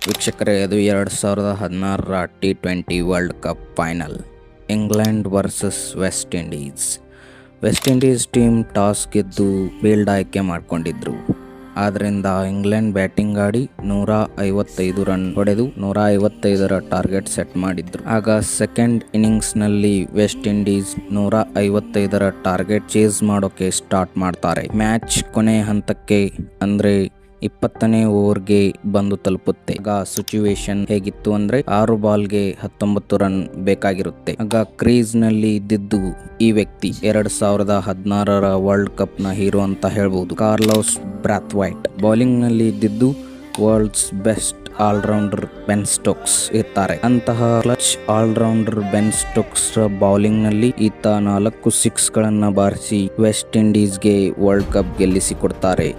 ವೀಕ್ಷಕರೇ, ಅದು 2016ರ T20 world cup final. England versus West Indies. West Indies team toss ಗೆದ್ದು ಫೀಲ್ಡ್ ಆಯ್ಕೆ ಮಾಡಿಕೊಂಡಿದ್ರು. ಆದ್ದರಿಂದ ಇಂಗ್ಲೆಂಡ್ ಬ್ಯಾಟಿಂಗ್ ಆಡಿ 155 ರನ್ ಹೊಡೆದು 155ರ ಟಾರ್ಗೆಟ್ ಸೆಟ್ ಮಾಡಿದ್ರು. ಆಗ ಸೆಕೆಂಡ್ ಇನ್ನಿಂಗ್ಸ್ನಲ್ಲಿ ವೆಸ್ಟ್ ಇಂಡೀಸ್ 155ರ ಟಾರ್ಗೆಟ್ ಚೇಸ್ ಮಾಡೋಕೆ ಸ್ಟಾರ್ಟ್ ಮಾಡ್ತಾರೆ. ಮ್ಯಾಚ್ ಕೊನೆ ಹಂತಕ್ಕೆ ಅಂದ್ರೆ 20ನೇ ಓವರ್ಗೆ ಬಂದು ತಲುಪುತ್ತೆ. ಆಗ ಸಿಚುವೇಶನ್ ಹೇಗಿತ್ತು ಅಂದ್ರೆ 6 ಬಾಲ್ಗೆ 19 ರನ್ ಬೇಕಾಗಿರುತ್ತೆ. ಆಗ ಕ್ರೀಸ್ ನಲ್ಲಿ ಇದ್ದಿದ್ದು ಈ ವ್ಯಕ್ತಿ 2016ರ ವರ್ಲ್ಡ್ ಕಪ್ ನ ಹೀರೋ ಅಂತ ಹೇಳ್ಬಹುದು, ಕಾರ್ಲೋಸ್ ಬ್ರಾಥ್ವೈಟ್. ಬೌಲಿಂಗ್ ನಲ್ಲಿ ಇದ್ದಿದ್ದು world's best all-rounder Ben Stokes ಇರ್ತಾರೆ. ಅಂತಹ clutch all-rounder Ben Stokes bowling ನಲ್ಲಿ ಈತ 4 ಸಿಕ್ಸ್ ಗಳನ್ನ ಬಾರಿಸಿ ವೆಸ್ಟ್ ಇಂಡೀಸ್ಗೆ ವರ್ಲ್ಡ್ ಕಪ್ ಗೆಲ್ಲಿಸಿ ಕೊಡ್ತಾರೆ.